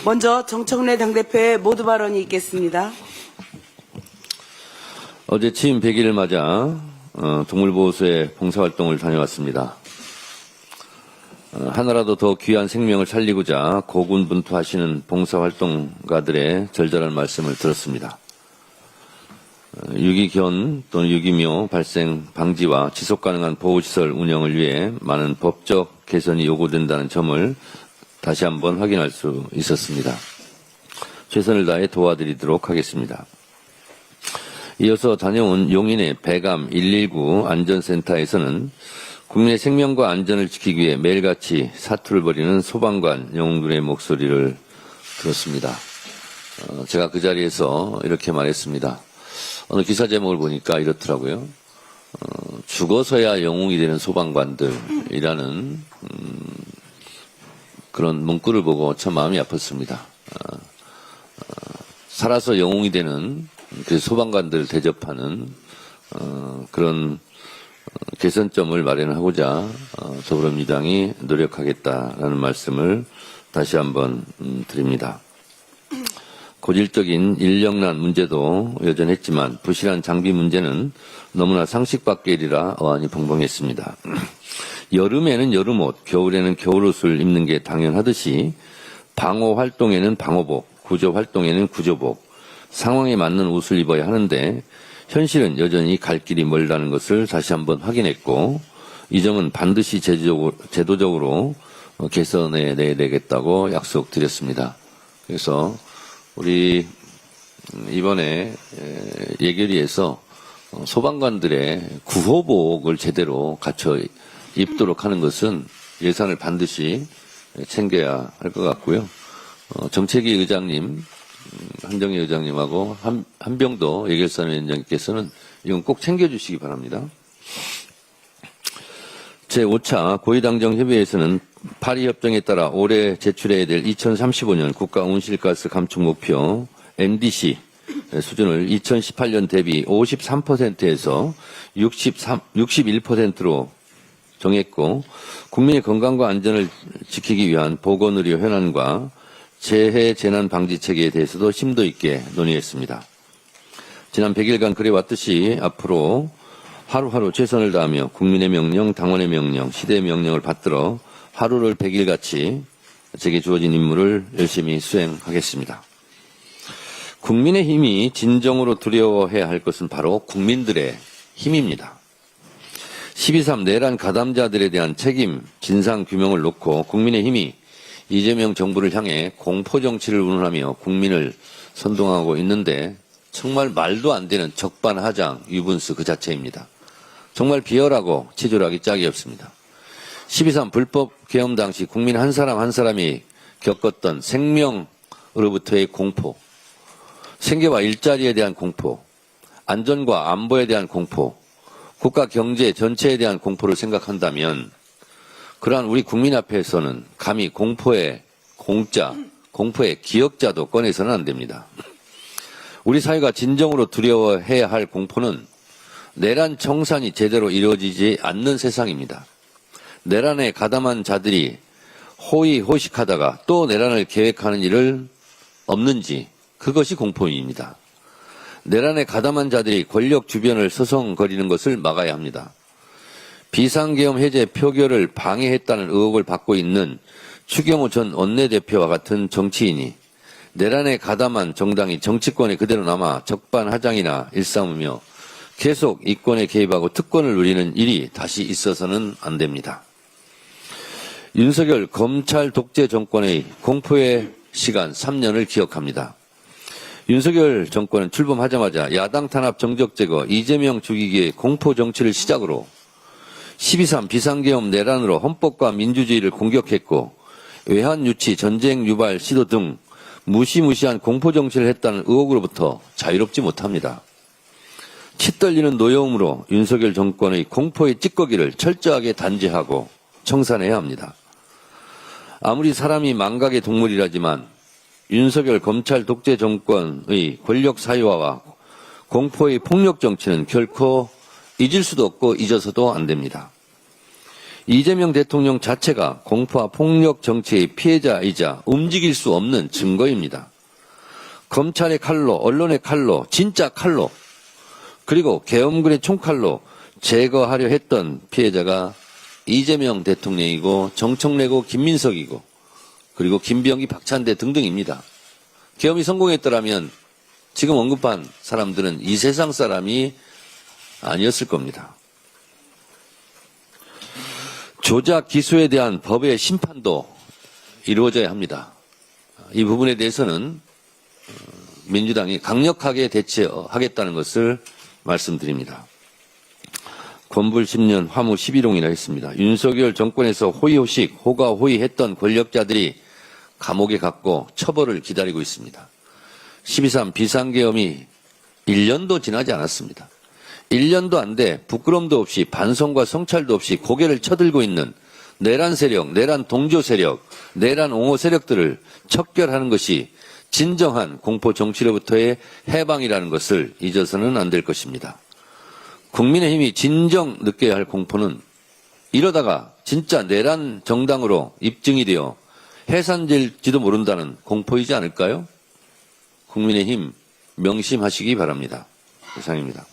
먼저 정청래 당대표의 모두 발언이 있겠습니다. 어제 취임 100일을 맞아 동물보호소에 봉사활동을 다녀왔습니다. 하나라도 더 귀한 생명을 살리고자 고군분투하시는 봉사활동가들의 절절한 말씀을 들었습니다. 유기견 또는 유기묘 발생 방지와 지속가능한 보호시설 운영을 위해 많은 법적 개선이 요구된다는 점을 다시 한번 확인할 수 있었습니다. 최선을 다해 도와드리도록 하겠습니다. 이어서 다녀온 용인의 배감 119 안전센터에서는 국민의 생명과 안전을 지키기 위해 매일같이 사투를 벌이는 소방관 영웅들의 목소리를 들었습니다. 제가 그 자리에서 이렇게 말했습니다. 어느 기사 제목을 보니까 이렇더라고요. 죽어서야 영웅이 되는 소방관들이라는 그런 문구를 보고 참 마음이 아팠습니다. 살아서 영웅이 되는 그 소방관들을 대접하는 그런 개선점을 마련하고자 더불어민주당이 노력하겠다라는 말씀을 다시 한번 드립니다. 고질적인 인력난 문제도 여전했지만 부실한 장비 문제는 너무나 상식 밖의 일이라 어안이 벙벙했습니다. 여름에는 여름옷, 겨울에는 겨울옷을 입는 게 당연하듯이 방호 활동에는 방호복, 구조 활동에는 구조복, 상황에 맞는 옷을 입어야 하는데 현실은 여전히 갈 길이 멀다는 것을 다시 한번 확인했고 이 점은 반드시 제도적으로 개선해 내야 되겠다고 약속드렸습니다. 그래서 우리 이번에 예결위에서 소방관들의 구호복을 제대로 갖춰 입도록 하는 것은 예산을 반드시 챙겨야 할 것 같고요. 정책위 의장님, 한정희 의장님하고 한병도 예결산위원장님께서는 이건 꼭 챙겨주시기 바랍니다. 제5차 고위당정협의회에서는 파리협정에 따라 올해 제출해야 될 2035년 국가온실가스 감축 목표 NDC 수준을 2018년 대비 53%에서 61%로 정했고 국민의 건강과 안전을 지키기 위한 보건의료 현안과 재해 재난 방지 체계에 대해서도 심도 있게 논의했습니다. 지난 100일간 그래왔듯이 앞으로 하루하루 최선을 다하며 국민의 명령, 당원의 명령, 시대의 명령을 받들어 하루를 100일같이 제게 주어진 임무를 열심히 수행하겠습니다. 국민의 힘이 진정으로 두려워해야 할 것은 바로 국민들의 힘입니다. 12.3 내란 가담자들에 대한 책임, 진상 규명을 놓고 국민의 힘이 이재명 정부를 향해 공포정치를 운운하며 국민을 선동하고 있는데 정말 말도 안 되는 적반하장, 유분수 그 자체입니다. 정말 비열하고 치졸하기 짝이 없습니다. 12.3 불법 계엄 당시 국민 한 사람 한 사람이 겪었던 생명으로부터의 공포, 생계와 일자리에 대한 공포, 안전과 안보에 대한 공포, 국가 경제 전체에 대한 공포를 생각한다면 그러한 우리 국민 앞에서는 감히 공포의 공자, 공포의 기억자도 꺼내서는 안 됩니다. 우리 사회가 진정으로 두려워해야 할 공포는 내란 청산이 제대로 이루어지지 않는 세상입니다. 내란에 가담한 자들이 호의호식하다가 또 내란을 계획하는 일을 없는지 그것이 공포입니다. 내란에 가담한 자들이 권력 주변을 서성거리는 것을 막아야 합니다. 비상계엄 해제 표결을 방해했다는 의혹을 받고 있는 추경호 전 원내대표와 같은 정치인이 내란에 가담한 정당이 정치권에 그대로 남아 적반하장이나 일삼으며 계속 이권에 개입하고 특권을 누리는 일이 다시 있어서는 안 됩니다. 윤석열 검찰 독재 정권의 공포의 시간 3년을 기억합니다. 윤석열 정권은 출범하자마자 야당 탄압 정적 제거, 이재명 죽이기의 공포 정치를 시작으로 12.3 비상계엄 내란으로 헌법과 민주주의를 공격했고 외환 유치, 전쟁 유발 시도 등 무시무시한 공포 정치를 했다는 의혹으로부터 자유롭지 못합니다. 치떨리는 노여움으로 윤석열 정권의 공포의 찌꺼기를 철저하게 단죄하고 청산해야 합니다. 아무리 사람이 망각의 동물이라지만 윤석열 검찰 독재 정권의 권력 사유화와 공포의 폭력 정치는 결코 잊을 수도 없고 잊어서도 안 됩니다. 이재명 대통령 자체가 공포와 폭력 정치의 피해자이자 움직일 수 없는 증거입니다. 검찰의 칼로, 언론의 칼로, 진짜 칼로, 그리고 계엄군의 총칼로 제거하려 했던 피해자가 이재명 대통령이고 정청래고 김민석이고 그리고 김병기, 박찬대 등등입니다. 계엄이 성공했더라면 지금 언급한 사람들은 이 세상 사람이 아니었을 겁니다. 조작 기소에 대한 법의 심판도 이루어져야 합니다. 이 부분에 대해서는 민주당이 강력하게 대처하겠다는 것을 말씀드립니다. 건불 10년 화무 11홍이라 했습니다. 윤석열 정권에서 호의호식, 호가호의했던 권력자들이 감옥에 갔고 처벌을 기다리고 있습니다. 12.3 비상계엄이 1년도 지나지 않았습니다. 1년도 안 돼 부끄럼도 없이 반성과 성찰도 없이 고개를 쳐들고 있는 내란 세력, 내란 동조 세력, 내란 옹호 세력들을 척결하는 것이 진정한 공포 정치로부터의 해방이라는 것을 잊어서는 안 될 것입니다. 국민의힘이 진정 느껴야 할 공포는 이러다가 진짜 내란 정당으로 입증이 되어 해산될지도 모른다는 공포이지 않을까요? 국민의힘 명심하시기 바랍니다. 이상입니다.